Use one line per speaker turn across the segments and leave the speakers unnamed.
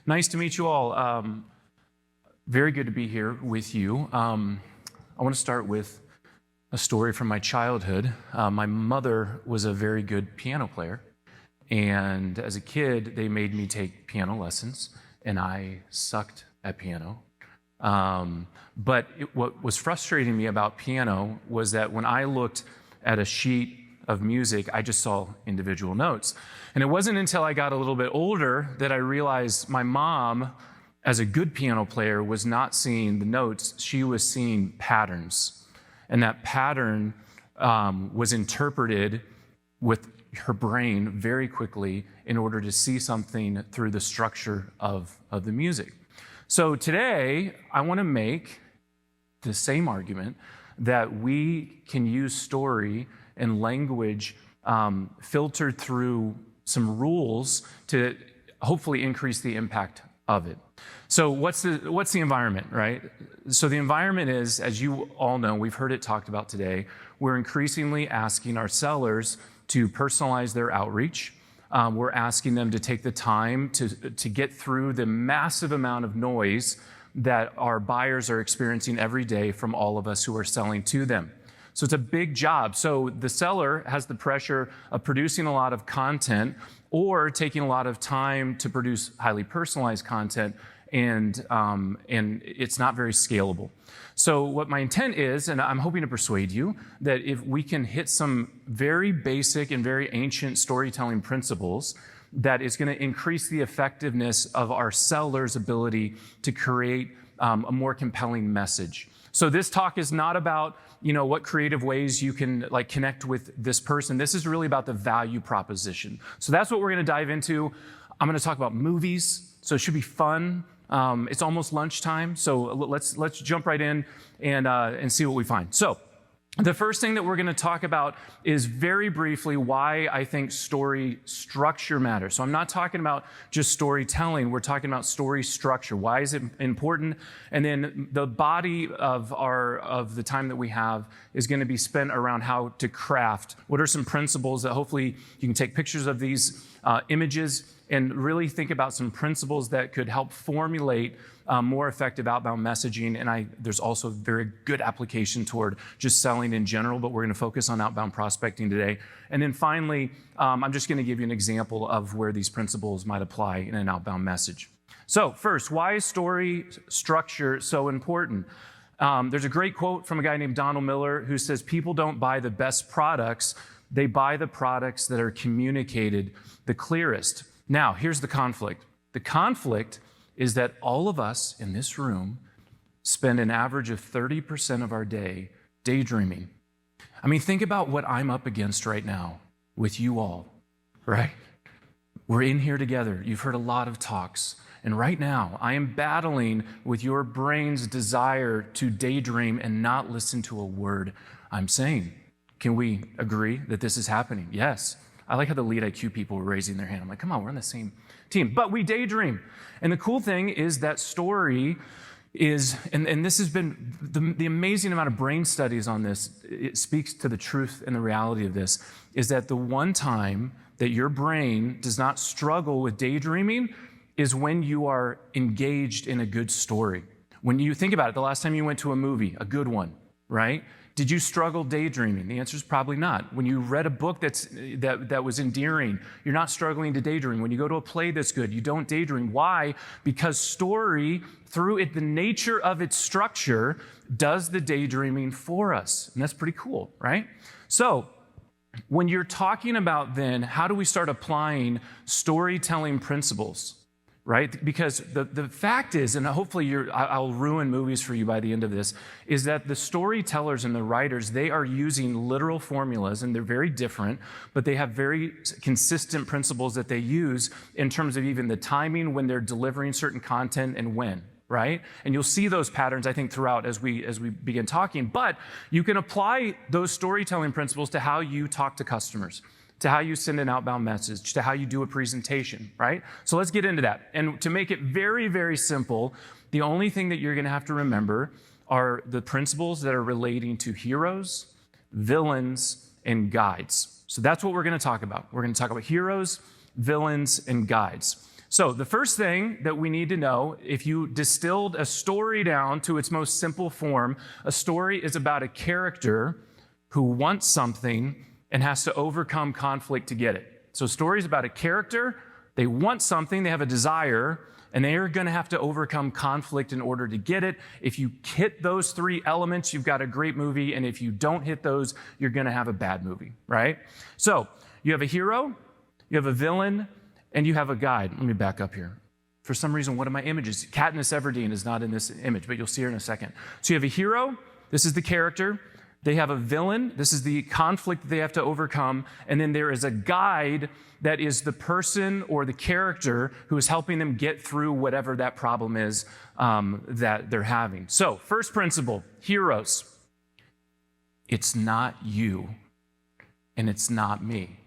Nice to meet you all. Very good to be here with you. I want to start with a story from my childhood. My mother was a very good piano player, and as a kid, they made me take piano lessons, and I sucked at piano. But what was frustrating me about piano was that when I looked at a sheet of music, I just saw individual notes. And it wasn't until I got a little bit older that I realized my mom, as a good piano player, was not seeing the notes, she was seeing patterns. And that pattern was interpreted with her brain very quickly in order to see something through the structure of the music. So today, I want to make the same argument that we can use story and language filtered through some rules to hopefully increase the impact of it. So what's the environment, right? So the environment is, as you all know, we've heard it talked about today, we're increasingly asking our sellers to personalize their outreach. We're asking them to take the time to get through the massive amount of noise that our buyers are experiencing every day from all of us who are selling to them. So it's a big job. So the seller has the pressure of producing a lot of content or taking a lot of time to produce highly personalized content, and it's not very scalable. So what my intent is, and I'm hoping to persuade you, that if we can hit some very basic and very ancient storytelling principles, that is going to increase the effectiveness of our sellers' ability to create a more compelling message. So this talk is not about, what creative ways you can connect with this person. This is really about the value proposition. So that's what we're going to dive into. I'm going to talk about movies, so it should be fun. It's almost lunchtime, so let's jump right in and see what we find. So the first thing that we're going to talk about is very briefly why I think story structure matters. So I'm not talking about just storytelling. We're talking about story structure. Why is it important? And then the body of the time that we have is going to be spent around how to craft. What are some principles that hopefully you can take pictures of these images and really think about some principles that could help formulate more effective outbound messaging. And there's also very good application toward just selling in general, but we're going to focus on outbound prospecting today. And then finally, I'm just going to give you an example of where these principles might apply in an outbound message. So first, why is story structure so important? There's a great quote from a guy named Donald Miller who says, people don't buy the best products, they buy the products that are communicated the clearest. Now, here's the conflict. The conflict is that all of us in this room spend an average of 30% of our day daydreaming. I mean, think about what I'm up against right now with you all, right? We're in here together. You've heard a lot of talks. And right now, I am battling with your brain's desire to daydream and not listen to a word I'm saying. Can we agree that this is happening? Yes. I like how the LeadIQ people were raising their hand. I'm like, come on, we're on the same team. But we daydream. And the cool thing is that story is, and this has been the amazing amount of brain studies on this, it speaks to the truth and the reality of this, is that the one time that your brain does not struggle with daydreaming is when you are engaged in a good story. When you think about it, the last time you went to a movie, a good one, right? Did you struggle daydreaming? The answer is probably not. When you read a book that was endearing, you're not struggling to daydream. When you go to a play that's good, you don't daydream. Why? Because story, through the nature of its structure, does the daydreaming for us. And that's pretty cool, right? So when you're talking about then, how do we start applying storytelling principles? Right? Because the fact is, and hopefully I'll ruin movies for you by the end of this, is that the storytellers and the writers, they are using literal formulas, and they're very different, but they have very consistent principles that they use in terms of even the timing when they're delivering certain content and when, right? And you'll see those patterns, I think, throughout as we begin talking, but you can apply those storytelling principles to how you talk to customers, to how you send an outbound message, to how you do a presentation, right? So let's get into that. And to make it very, very simple, the only thing that you're going to have to remember are the principles that are relating to heroes, villains, and guides. So that's what we're going to talk about. We're going to talk about heroes, villains, and guides. So the first thing that we need to know, if you distilled a story down to its most simple form, a story is about a character who wants something and has to overcome conflict to get it. So a story is about a character, they want something, they have a desire, and they are going to have to overcome conflict in order to get it. If you hit those three elements, you've got a great movie, and if you don't hit those, you're going to have a bad movie, right? So you have a hero, you have a villain, and you have a guide. Let me back up here. For some reason, one of my images, Katniss Everdeen is not in this image, but you'll see her in a second. So you have a hero, this is the character. They have a villain, this is the conflict that they have to overcome. And then there is a guide that is the person or the character who is helping them get through whatever that problem is that they're having. So, first principle, heroes. It's not you, and it's not me.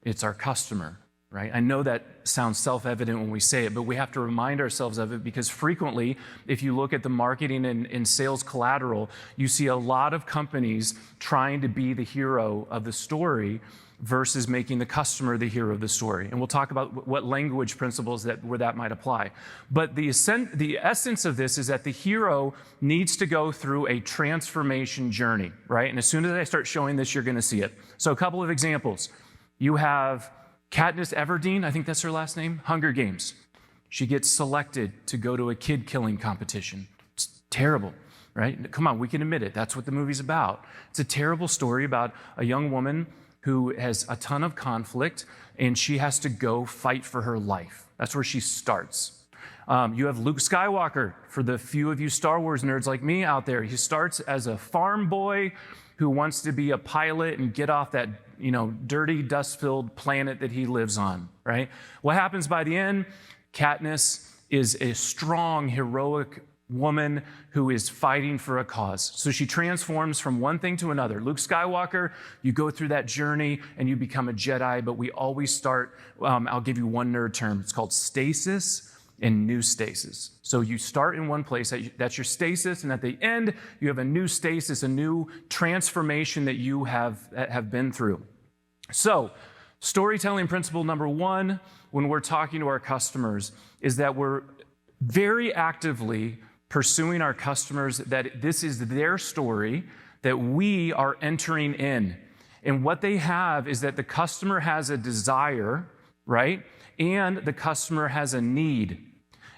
It's our customer. Right? I know that sounds self-evident when we say it, but we have to remind ourselves of it because frequently, if you look at the marketing and sales collateral, you see a lot of companies trying to be the hero of the story versus making the customer the hero of the story. And we'll talk about what language principles where that might apply. But the essence of this is that the hero needs to go through a transformation journey, right? And as soon as I start showing this, you're going to see it. So a couple of examples. You have Katniss Everdeen, I think that's her last name, Hunger Games. She gets selected to go to a kid-killing competition. It's terrible, right? Come on, we can admit it. That's what the movie's about. It's a terrible story about a young woman who has a ton of conflict, and she has to go fight for her life. That's where she starts. You have Luke Skywalker, for the few of you Star Wars nerds like me out there. He starts as a farm boy who wants to be a pilot and get off that dirty, dust-filled planet that he lives on, right? What happens by the end? Katniss is a strong, heroic woman who is fighting for a cause. So she transforms from one thing to another. Luke Skywalker, you go through that journey and you become a Jedi, but we always start, I'll give you one nerd term. It's called stasis and new stasis. So you start in one place, that's your stasis, and at the end, you have a new stasis, a new transformation that you have been through. So, storytelling principle number one, when we're talking to our customers, is that we're very actively pursuing our customers, that this is their story, that we are entering in. And what they have is that the customer has a desire, right? And the customer has a need.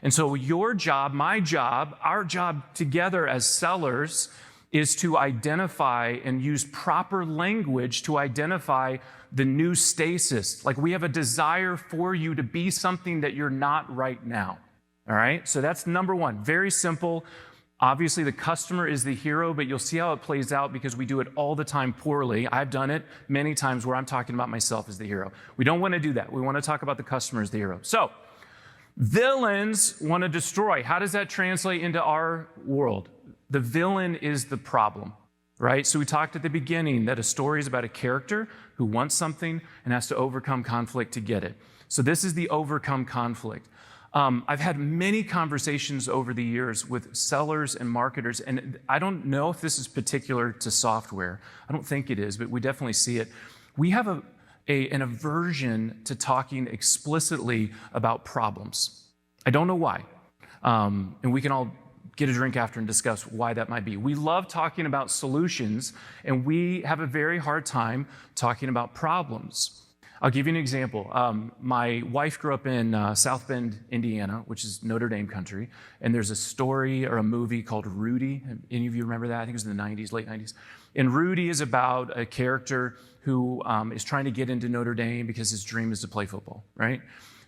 And so your job, my job, our job together as sellers is to identify and use proper language to identify the new stasis. Like, we have a desire for you to be something that you're not right now. All right? So that's number one. Very simple. Obviously, the customer is the hero, but you'll see how it plays out because we do it all the time poorly. I've done it many times where I'm talking about myself as the hero. We don't want to do that. We want to talk about the customer as the hero. So, villains want to destroy. How does that translate into our world? The villain is the problem, right? So we talked at the beginning that a story is about a character who wants something and has to overcome conflict to get it. So this is the overcome conflict. I've had many conversations over the years with sellers and marketers, and I don't know if this is particular to software. I don't think it is, but we definitely see it. We have an aversion to talking explicitly about problems. I don't know why. And we can all get a drink after and discuss why that might be. We love talking about solutions, and we have a very hard time talking about problems. I'll give you an example. My wife grew up in South Bend, Indiana, which is Notre Dame country, and there's a story or a movie called Rudy. Any of you remember that? I think it was in the 90s, late 90s. And Rudy is about a character who is trying to get into Notre Dame because his dream is to play football, right?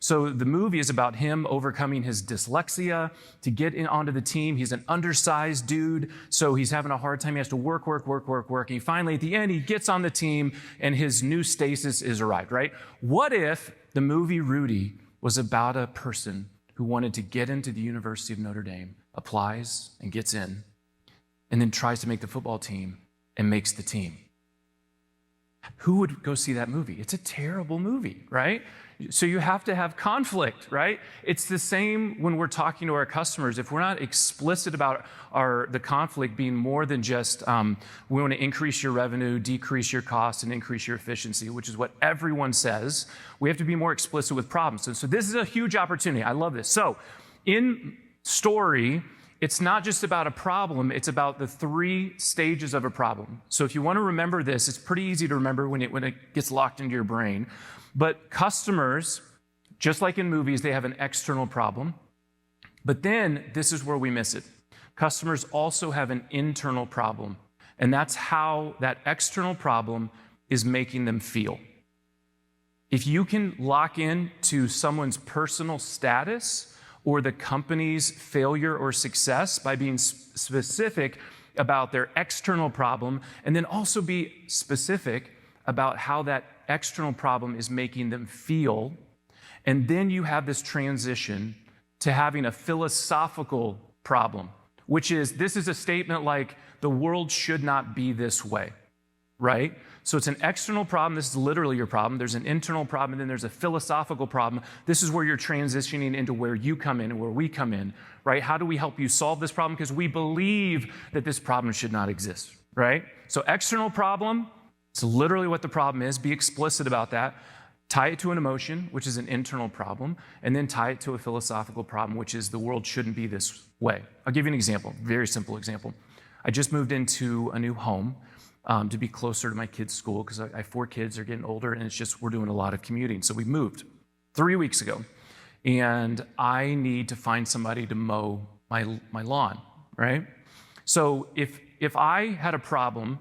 So the movie is about him overcoming his dyslexia to get onto the team. He's an undersized dude, so he's having a hard time. He has to work. And finally, at the end, he gets on the team, and his new stasis is arrived, right? What if the movie Rudy was about a person who wanted to get into the University of Notre Dame, applies and gets in, and then tries to make the football team and makes the team? Who would go see that movie? It's a terrible movie, right? So you have to have conflict, right? It's the same when we're talking to our customers. If we're not explicit about the conflict being more than just we want to increase your revenue, decrease your costs, and increase your efficiency, which is what everyone says, we have to be more explicit with problems. And so this is a huge opportunity. I love this. So in story, it's not just about a problem, it's about the 3 stages of a problem. So if you want to remember this, it's pretty easy to remember when it gets locked into your brain. But customers, just like in movies, they have an external problem. But then this is where we miss it. Customers also have an internal problem. And that's how that external problem is making them feel. If you can lock in to someone's personal status or the company's failure or success by being specific about their external problem, and then also be specific about how that external problem is making them feel, and then you have this transition to having a philosophical problem, which is, this is a statement like, the world should not be this way, right? So it's an external problem. This is literally your problem. There's an internal problem, and then there's a philosophical problem. This is where you're transitioning into where you come in and where we come in, right? How do we help you solve this problem? Because we believe that this problem should not exist, right? So external problem, it's literally what the problem is. Be explicit about that. Tie it to an emotion, which is an internal problem, and then tie it to a philosophical problem, which is the world shouldn't be this way. I'll give you an example, very simple example. I just moved into a new home to be closer to my kids' school because I have 4 kids, they're getting older, and it's just we're doing a lot of commuting. So we moved 3 weeks ago, and I need to find somebody to mow my lawn, right? So if I had a problem,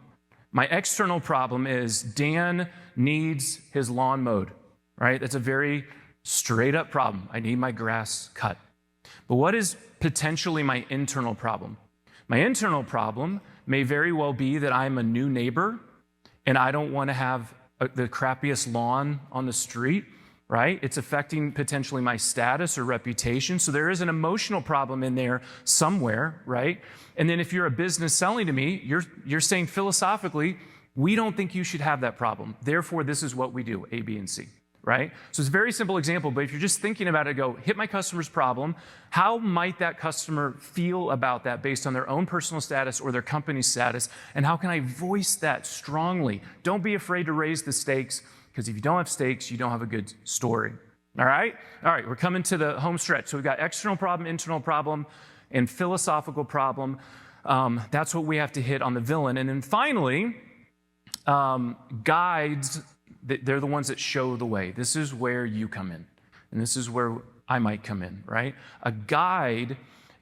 my external problem is Dan needs his lawn mowed, right? That's a very straight up problem. I need my grass cut. But what is potentially my internal problem? My internal problem may very well be that I'm a new neighbor and I don't want to have the crappiest lawn on the street, right? It's affecting potentially my status or reputation. So there is an emotional problem in there somewhere, right? And then if you're a business selling to me, you're saying philosophically, we don't think you should have that problem. Therefore, this is what we do, A, B, and C, right? So it's a very simple example, but if you're just thinking about it, go, hit my customer's problem. How might that customer feel about that based on their own personal status or their company's status? And how can I voice that strongly? Don't be afraid to raise the stakes, because if you don't have stakes, you don't have a good story. All right? All right, we're coming to the home stretch. So we've got external problem, internal problem, and philosophical problem. That's what we have to hit on the villain. And then finally, guides, they're the ones that show the way. This is where you come in, and this is where I might come in, right? A guide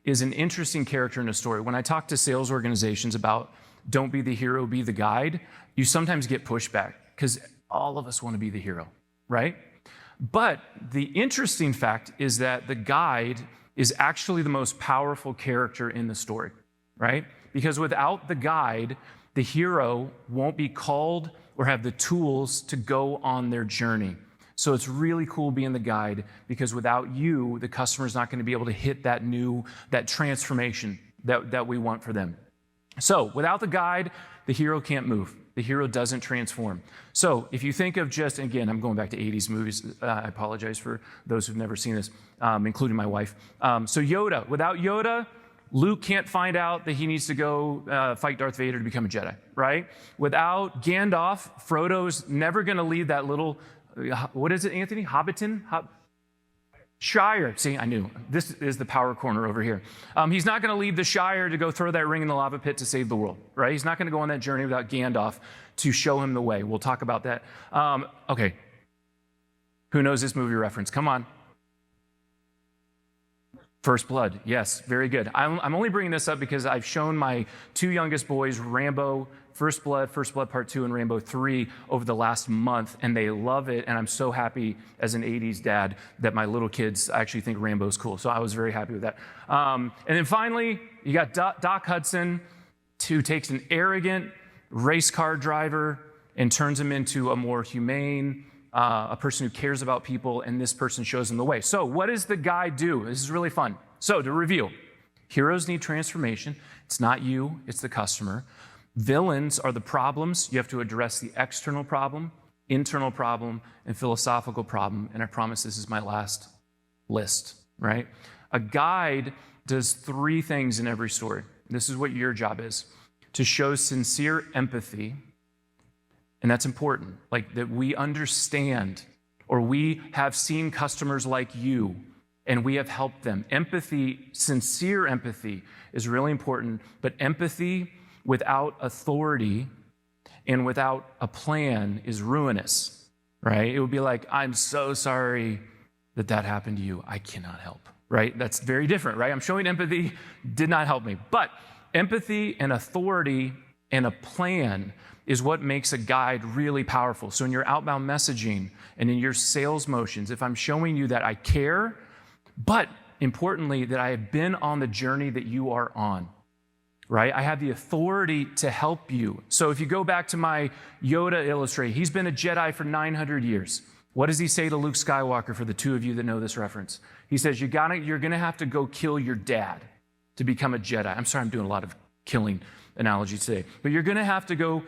is an interesting character in a story. When I talk to sales organizations about don't be the hero, be the guide, you sometimes get pushback because all of us want to be the hero, right? But the interesting fact is that the guide is actually the most powerful character in the story, right? Because without the guide, the hero won't be called or have the tools to go on their journey. So it's really cool being the guide, because without you, the customer's not going to be able to hit that transformation that we want for them. So without the guide, the hero can't move. The hero doesn't transform. So if you think of just, again, I'm going back to 80s movies. I apologize for those who've never seen this, including my wife. So Yoda, without Yoda, Luke can't find out that he needs to go fight Darth Vader to become a Jedi, right? Without Gandalf, Frodo's never going to lead that little, what is it, Anthony? Hobbiton? Shire. See, I knew. This is the power corner over here. He's not going to leave the Shire to go throw that ring in the lava pit to save the world, right? He's not going to go on that journey without Gandalf to show him the way. We'll talk about that. Okay. Who knows this movie reference? Come on. First Blood. Yes, very good. I'm only bringing this up because I've shown my 2 youngest boys Rambo, First Blood Part 2, and Rambo 3 over the last month, and they love it, and I'm so happy as an 80s dad that my little kids actually think Rambo's cool, so I was very happy with that. And then finally, you got Doc Hudson, who takes an arrogant race car driver and turns him into a more humane, a person who cares about people, and this person shows him the way. So what does the guy do? This is really fun. So to review, heroes need transformation. It's not you, it's the customer. Villains are the problems. You have to address the external problem, internal problem, and philosophical problem. And I promise this is my last list, right? A guide does 3 things in every story. This is what your job is: to show sincere empathy, and that's important, like that we understand, or we have seen customers like you, and we have helped them. Empathy, sincere empathy, is really important, but empathy without authority and without a plan is ruinous, right? It would be like, I'm so sorry that happened to you. I cannot help, right? That's very different, right? I'm showing empathy, did not help me. But empathy and authority and a plan is what makes a guide really powerful. So in your outbound messaging and in your sales motions, if I'm showing you that I care, but importantly, that I have been on the journey that you are on, right? I have the authority to help you. So if you go back to my Yoda illustration, he's been a Jedi for 900 years. What does he say to Luke Skywalker, for the 2 of you that know this reference? He says, you're gonna have to go kill your dad to become a Jedi. I'm sorry, I'm doing a lot of killing analogies today. But you're gonna have to go,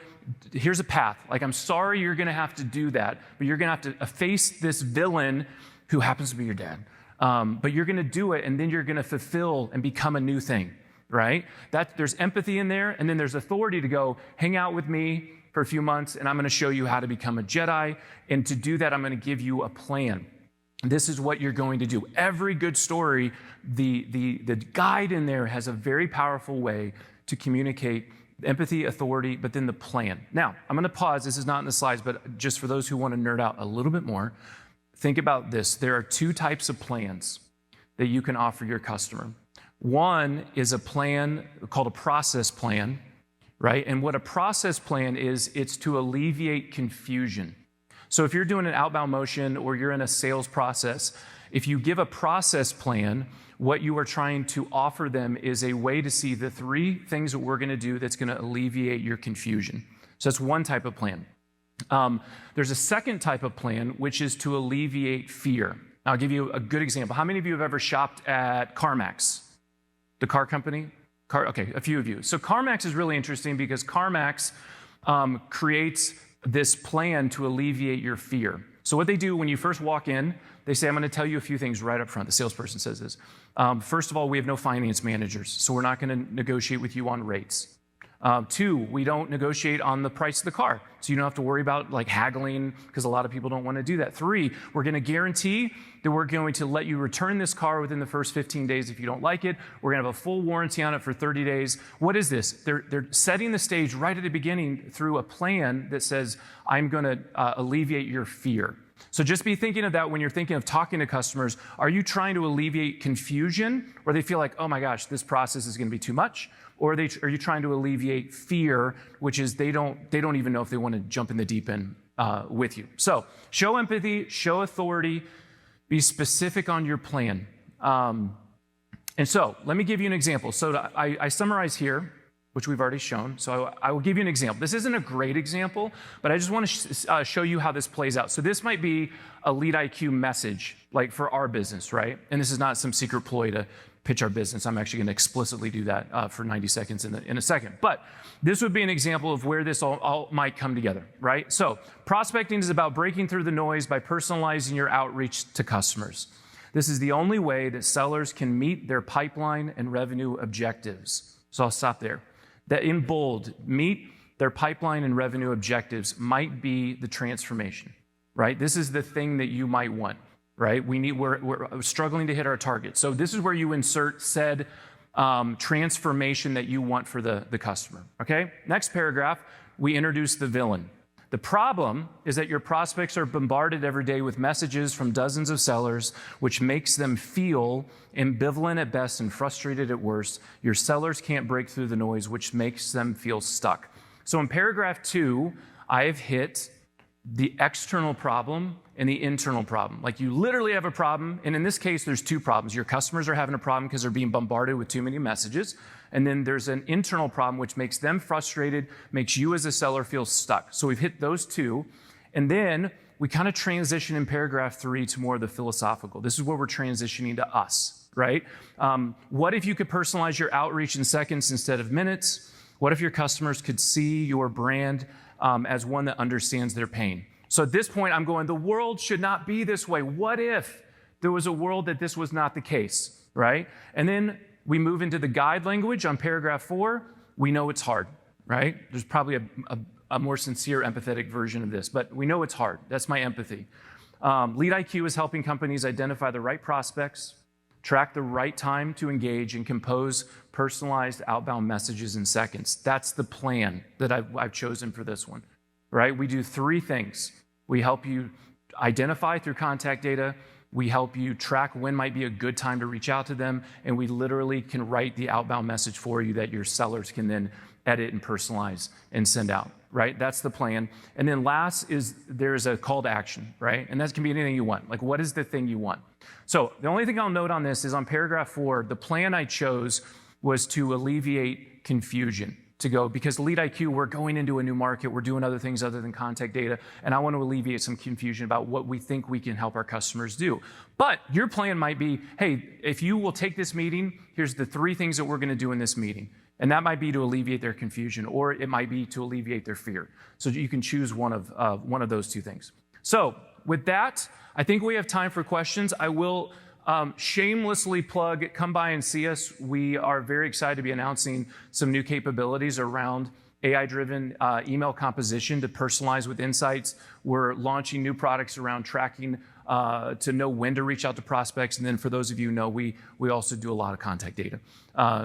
here's a path. Like, I'm sorry you're gonna have to do that, but you're gonna have to face this villain who happens to be your dad. But you're gonna do it, and then you're gonna fulfill and become a new thing, right? There's empathy in there, and then there's authority to go, hang out with me for a few months, and I'm gonna show you how to become a Jedi. And to do that, I'm gonna give you a plan. This is what you're going to do. Every good story, the guide in there has a very powerful way to communicate empathy, authority, but then the plan. Now, I'm gonna pause. This is not in the slides, but just for those who wanna nerd out a little bit more, think about this. There are 2 types of plans that you can offer your customer. One is a plan called a process plan, right? And what a process plan is, it's to alleviate confusion. So if you're doing an outbound motion or you're in a sales process, if you give a process plan, what you are trying to offer them is a way to see the 3 things that we're gonna do that's gonna alleviate your confusion. So that's one type of plan. There's a second type of plan, which is to alleviate fear. I'll give you a good example. How many of you have ever shopped at CarMax, the car company? Okay, a few of you. So CarMax is really interesting because CarMax creates this plan to alleviate your fear. So what they do when you first walk in, they say, I'm going to tell you a few things right up front. The salesperson says this. First of all, we have no finance managers, so we're not going to negotiate with you on rates. 2, we don't negotiate on the price of the car, so you don't have to worry about like haggling, because a lot of people don't want to do that. 3, we're going to guarantee that we're going to let you return this car within the first 15 days if you don't like it. We're going to have a full warranty on it for 30 days. What is this? They're setting the stage right at the beginning through a plan that says, I'm going to alleviate your fear. So just be thinking of that when you're thinking of talking to customers. Are you trying to alleviate confusion, or they feel like, oh my gosh, this process is going to be too much? Or are you trying to alleviate fear, which is they don't even know if they want to jump in the deep end with you? So show empathy, show authority, be specific on your plan. And so let me give you an example. So I summarize here, which we've already shown. So I will give you an example. This isn't a great example, but I just want to show you how this plays out. So this might be a LeadIQ message, like for our business, right? And this is not some secret ploy to pitch our business. I'm actually going to explicitly do that for 90 seconds in a second. But this would be an example of where this all might come together, right? So prospecting is about breaking through the noise by personalizing your outreach to customers. This is the only way that sellers can meet their pipeline and revenue objectives. So I'll stop there. That in bold, meet their pipeline and revenue objectives might be the transformation, right? This is the thing that you might want, right? We're struggling to hit our target. So this is where you insert said transformation that you want for the customer, okay? Next paragraph, we introduce the villain. The problem is that your prospects are bombarded every day with messages from dozens of sellers, which makes them feel ambivalent at best and frustrated at worst. Your sellers can't break through the noise, which makes them feel stuck. So in paragraph 2, I have hit the external problem and the internal problem. Like, you literally have a problem, and in this case, there's 2 problems. Your customers are having a problem because they're being bombarded with too many messages. And then there's an internal problem which makes them frustrated, makes you as a seller feel stuck. So we've hit those 2. And then we kind of transition in paragraph 3 to more of the philosophical. This is where we're transitioning to us, right? What if you could personalize your outreach in seconds instead of minutes? What if your customers could see your brand as one that understands their pain? So at this point, I'm going, the world should not be this way. What if there was a world that this was not the case, right? And then we move into the guide language on paragraph 4. We know it's hard, right? There's probably a more sincere, empathetic version of this, but we know it's hard. That's my empathy. LeadIQ is helping companies identify the right prospects, track the right time to engage, and compose personalized outbound messages in seconds. That's the plan that I've chosen for this one, right? We do 3 things. We help you identify through contact data. We help you track when might be a good time to reach out to them. And we literally can write the outbound message for you that your sellers can then edit and personalize and send out, right? That's the plan. And then last is there's a call to action, right? And that can be anything you want. Like, what is the thing you want? So the only thing I'll note on this is on paragraph 4, the plan I chose was to alleviate confusion. To go, because LeadIQ, we're going into a new market, we're doing other things other than contact data, and I want to alleviate some confusion about what we think we can help our customers do. But your plan might be, hey, if you will take this meeting, here's the 3 things that we're going to do in this meeting. And that might be to alleviate their confusion, or it might be to alleviate their fear. So you can choose one of those 2 things. So with that, I think we have time for questions. I will shamelessly plug, come by and see us. We are very excited to be announcing some new capabilities around AI-driven email composition to personalize with insights. We're launching new products around tracking to know when to reach out to prospects. And then for those of you who know, we also do a lot of contact data.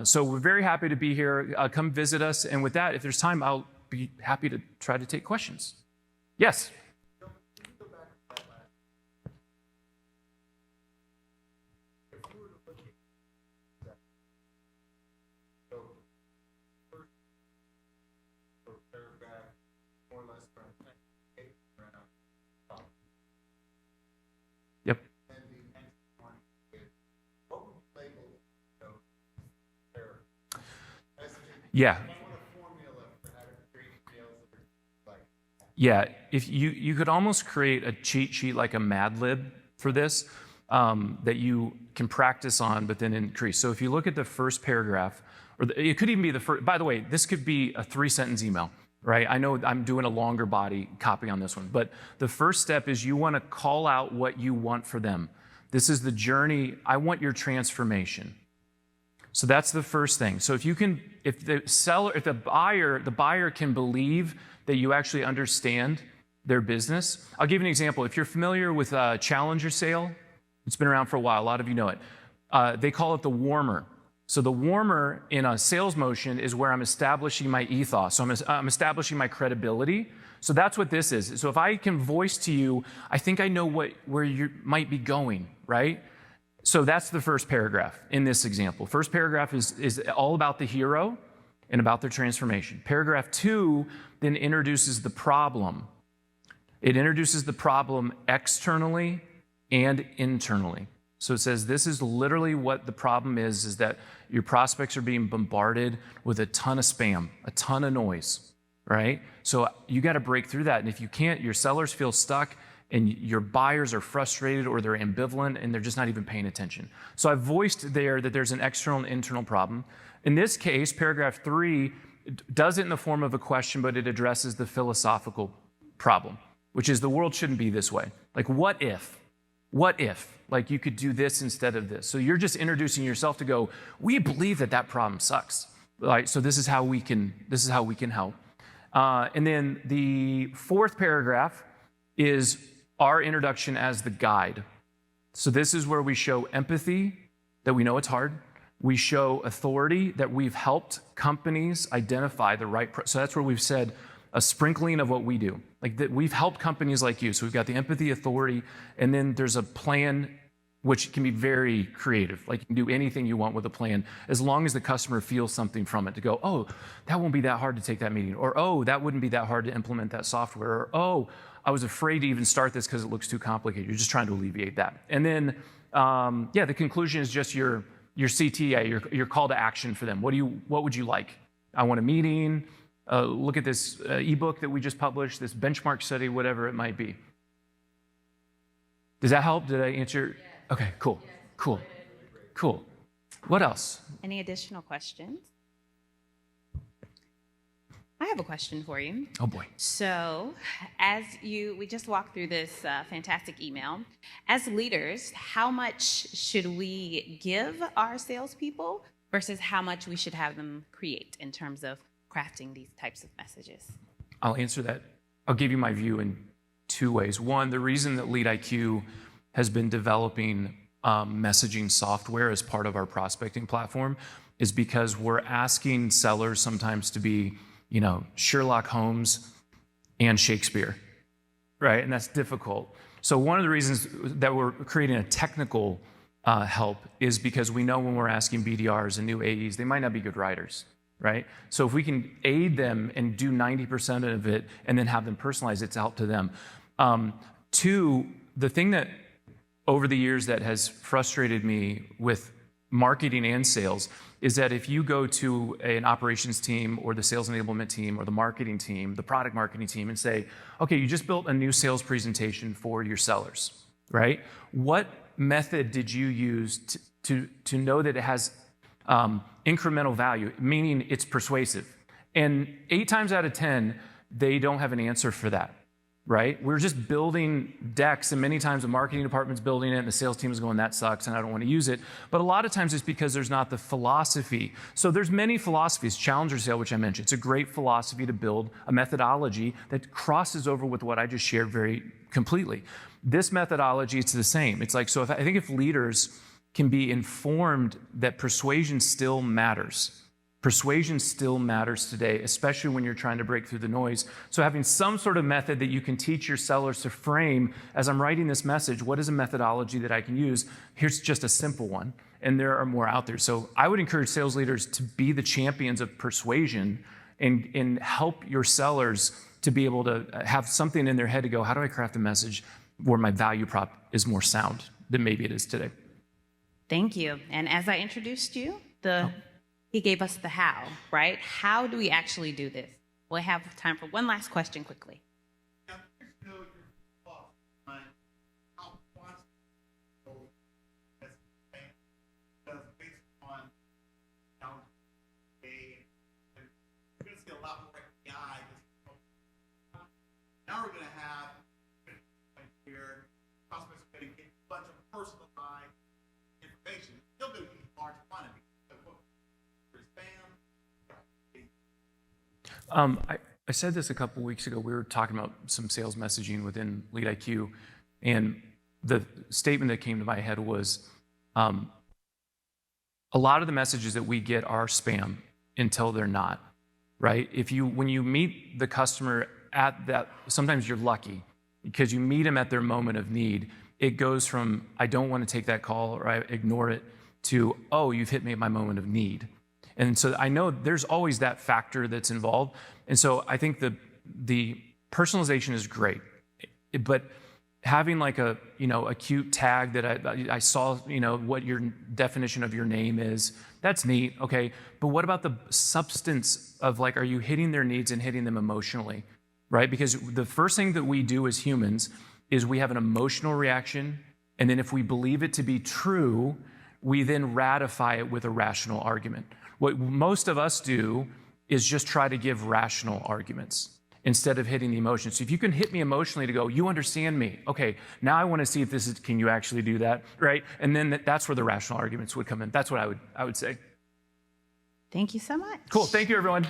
So we're very happy to be here. Come visit us. And with that, if there's time, I'll be happy to try to take questions. Yes? Yep. Yeah. Yeah. If you could almost create a cheat sheet like a Mad Lib for this that you can practice on, but then increase. So if you look at the first paragraph, or it could even be the first. By the way, this could be a 3-sentence email. Right? I know I'm doing a longer body copy on this one, but the first step is you want to call out what you want for them. This is the journey. I want your transformation. So that's the first thing. So if the buyer can believe that you actually understand their business. I'll give you an example. If you're familiar with Challenger Sale, it's been around for a while. A lot of you know it. They call it the warmer. So the warmer in a sales motion is where I'm establishing my ethos. So I'm establishing my credibility. So that's what this is. So if I can voice to you, I think I know where you might be going, right? So that's the first paragraph in this example. First paragraph is all about the hero and about their transformation. Paragraph 2 then introduces the problem. It introduces the problem externally and internally. So it says this is literally what the problem is that your prospects are being bombarded with a ton of spam, a ton of noise, right? So you got to break through that. And if you can't, your sellers feel stuck and your buyers are frustrated or they're ambivalent and they're just not even paying attention. So I've voiced there that there's an external and internal problem. In this case, paragraph 3 does it in the form of a question, but it addresses the philosophical problem, which is the world shouldn't be this way. Like, what if? What if? Like, you could do this instead of this. So you're just introducing yourself to go, we believe that problem sucks. Right? So this is how we can help. And then the 4th paragraph is our introduction as the guide. So this is where we show empathy, that we know it's hard. We show authority, that we've helped companies identify the right. So that's where we've said a sprinkling of what we do. Like that we've helped companies like you. So we've got the empathy, authority, and then there's a plan which can be very creative. Like you can do anything you want with a plan as long as the customer feels something from it to go, oh, that won't be that hard to take that meeting. Or, oh, that wouldn't be that hard to implement that software. Or, oh, I was afraid to even start this because it looks too complicated. You're just trying to alleviate that. And then, the conclusion is just your CTA, your call to action for them. What would you like? I want a meeting. Look at this ebook that we just published, this benchmark study, whatever it might be. Does that help? Did I answer? Yes. Okay, cool, yes. Cool. What else?
Any additional questions? I have a question for you.
Oh boy.
So, we just walked through this fantastic email. As leaders, how much should we give our salespeople versus how much we should have them create in terms of crafting these types of messages?
I'll answer that. I'll give you my view in two ways. One, the reason that LeadIQ has been developing messaging software as part of our prospecting platform is because we're asking sellers sometimes to be, Sherlock Holmes and Shakespeare, right? And that's difficult. So one of the reasons that we're creating a technical help is because we know when we're asking BDRs and new AEs, they might not be good writers, right? So if we can aid them and do 90% of it and then have them personalize, it's out to them. Two, the thing that over the years that has frustrated me with marketing and sales is that if you go to an operations team or the sales enablement team or the marketing team, the product marketing team, and say, okay, you just built a new sales presentation for your sellers, right? What method did you use to know that it has incremental value, meaning it's persuasive? And 8 times out of 10, they don't have an answer for that. Right? We're just building decks, and many times the marketing department's building it, and the sales team is going, that sucks, and I don't want to use it. But a lot of times it's because there's not the philosophy. So there's many philosophies. Challenger sale, which I mentioned, it's a great philosophy to build a methodology that crosses over with what I just shared very completely. This methodology, it's the same. It's like, so I think if leaders can be informed that persuasion still matters. Persuasion still matters today, especially when you're trying to break through the noise. So having some sort of method that you can teach your sellers to frame, as I'm writing this message, what is a methodology that I can use? Here's just a simple one, and there are more out there. So I would encourage sales leaders to be the champions of persuasion and help your sellers to be able to have something in their head to go, how do I craft a message where my value prop is more sound than maybe it is today?
Thank you. And as I introduced you, he gave us the how, right? How do we actually do this? We'll have time for one last question quickly.
Now we're going to have here, prospects are going to get a bunch of personalized information. Still going to be large quantity.
I said this a couple weeks ago. We were talking about some sales messaging within LeadIQ, and the statement that came to my head was, a lot of the messages that we get are spam until they're not, right? When you meet the customer at that, sometimes you're lucky because you meet them at their moment of need. It goes from, I don't want to take that call or I ignore it, to, oh, you've hit me at my moment of need. And so I know there's always that factor that's involved. And so I think the personalization is great, but having like a cute tag that I saw, what your definition of your name is, that's neat, okay. But what about the substance of, like, are you hitting their needs and hitting them emotionally, right? Because the first thing that we do as humans is we have an emotional reaction, and then if we believe it to be true, we then ratify it with a rational argument. What most of us do is just try to give rational arguments instead of hitting the emotions. So if you can hit me emotionally to go, you understand me. Okay, now I want to see if this is, can you actually do that, right? And then that's where the rational arguments would come in. That's what I would say.
Thank you so much.
Cool, thank you, everyone.